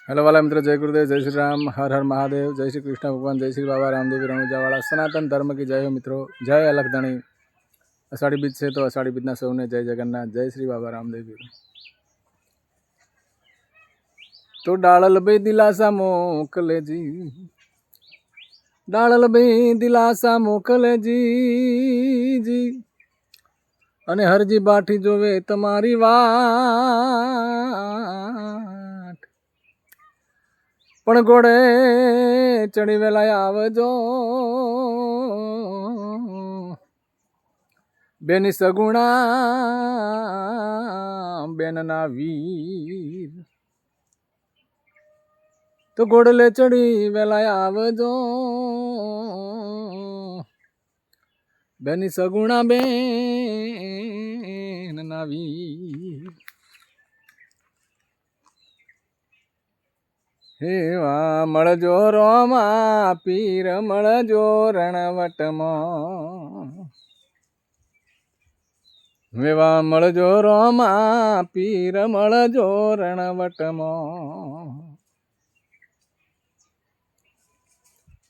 Hello वाला मित्र, जय गुरुदेव, जय श्री राम, हर हर महादेव, जय श्री कृष्ण भगवान, जय श्री बाबा रामदेव रણુજાવાળા। सनातन धर्म की जय हो मित्रों, जय अलखधणी। अषाढ़ी बीज से तो अषाढ़ी बीजना सौने जय जगन्नाथ, जय श्री बाबा रामदेव। तो डाळल बे दिलासा मोकले जी, डाळल बे दिलासा मोकले जी जी, अने हरजी बाठी जोवे तमारी वाट। पण घोड़े चढ़ी वेला आवजो, बेनी सगुणा बेनना वीर। तो घोड़ले चढ़ी वेला आवजो, बेनी सगुणा बेनना वीर। हेवा मळजो रोमा पीर मळजो रणवटमा, वेवा मळजो रोमा पीर मळजो रणवटमा।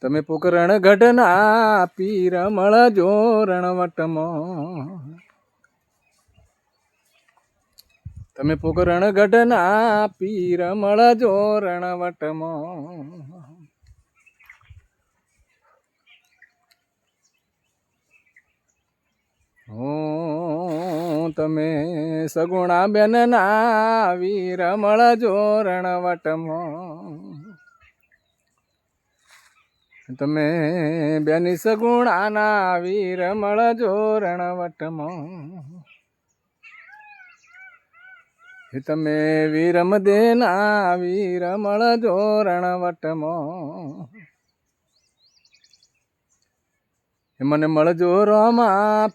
तमे पोकरण गढ़ना पीर मळजो रणवटमा, तमे पोकरण गढ़ना पीर मळजो रणवटमा। हो तमे सगुणा बेनना वीर मळजो रणवटमा, तमे बेनी सगुणाना वीर मळजो रणवटमा। तमे वीरम देना वीर मळजो रणवटमा, मने मळजो रोमा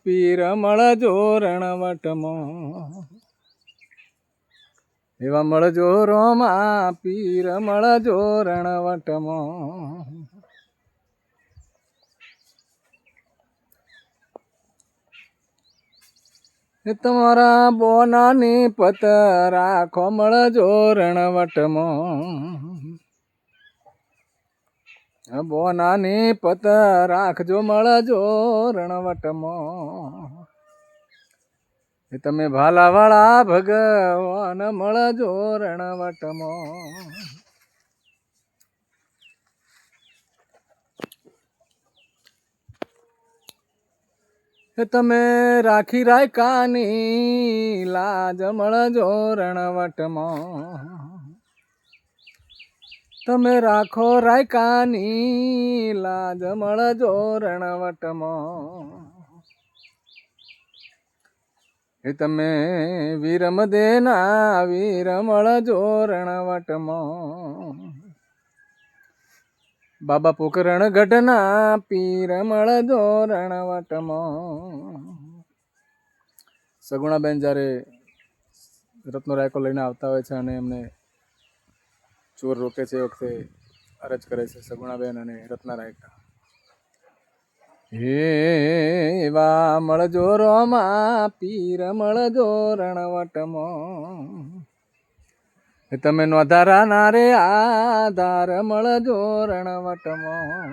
पीर मळजो रणवटमा। एवा मळजो रोमा पीर मळजो रणवटमा। तमारा बोनानी पत राखो मळजो रणवटमा, बोनानी पत राखजो मळजो रणवटमा। तमे भालावाळा भगवान मळजो रणवटमा। तमे राखी रायकानी लाज मळजो रणवटमा, तमे राखो रायकानी लाज मळजो रणवटमा। तमे वीरम देना वीर मळजो रणवटमा। बाबा पोकरण गढ़ना पीर मळजो रणवटमा। सगुणाबेन જ્યારે રત્નો રાયકો લઈને આવતા હોય છે અને એમને ચોર રોકે છે એ વખતે અરજ કરે છે સગુણાબેન અને રત્ના રાયકા, હે વા મળજો રોમા પીર મળજો રણવટમાં। તમે નોધારા ના રે આધાર મળજો રણવટમાં।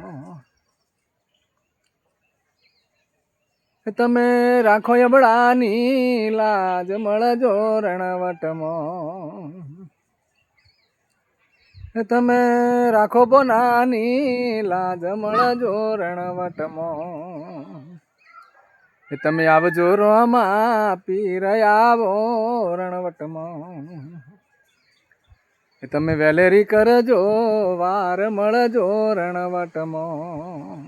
તમે રાખો અબળાની લાજ મળજો રણવટમાં। તમે રાખો બોનાની લાજ મળજો રણવટમાં। તમે આવજો રોમા પીર આવો રણવટમાં। તમે વેલેરી કરજો વાર મળજો રણવટમાં।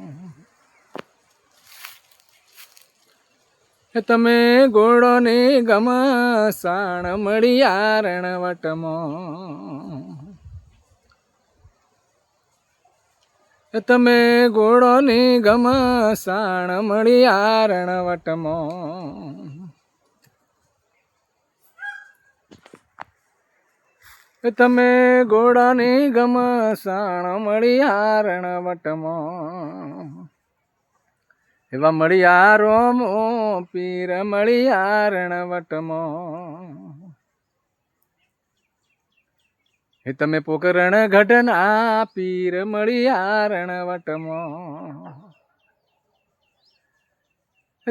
તમે ઘોડો ને ગમસાણ મળ્યા રણવટમાં। તમે ઘોડો ને ગમસાણ મળ્યા રણવટમાં। તમે ઘોડો ને ગમસાણ મળ્યા રણવટમાં। એવા મળ્યા રોમો પીર મળ્યા રણવટમાં। હે તમે પોકરણ ઘટના પીર મળ્યા રણવટમાં,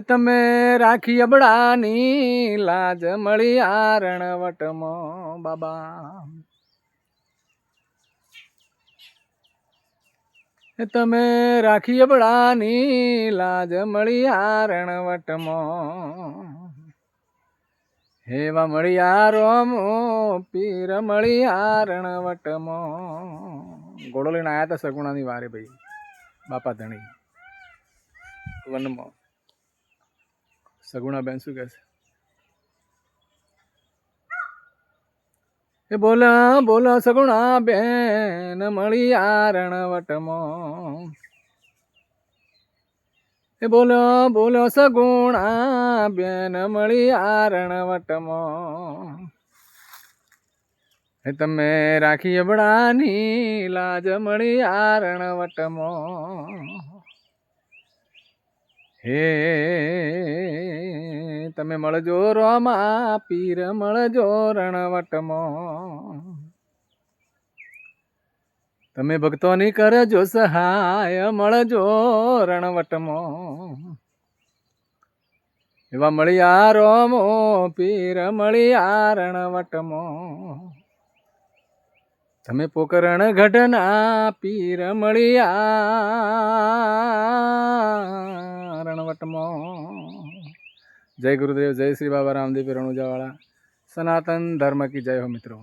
તમે રાખી અબડાની લાજ મળ્યા રણવટમાં બાબા, તમે રાખી અબડાની લાજ મળ્યા રણવટમાં, હેવા મળ્યા રોમો પીર મળ્યા રણવટમાં. ઘોડો લઈને આવ્યા હતા સગુણાની વારે ભાઈ બાપા ધણી વનમાં. સગુણા બેન શું કહે છે? એ બોલો બોલો સગુણા બેન મળ્યા રણવટમાં, એ બોલો બોલો સગુણા બેન મળ્યા રણવટમાં, એ તમે રાખી અબડાની લાજ મળ્યા રણવટમાં, હે તમે મળજો રોમા પીર મળજો રણવટમાં, તમે ભક્તોની કરજો સહાય મળજો રણવટમાં, એવા મળ્યા રોમો પીર મળ્યા રણવટમાં, તમે પોકરણ ઘટના પીર મળ્યા રણવટમાં. જય ગુરુદેવ, જય શ્રી બાબા રામદેવ રણુજાવાળા. સનાતન ધર્મ કી જય હો મિત્રો.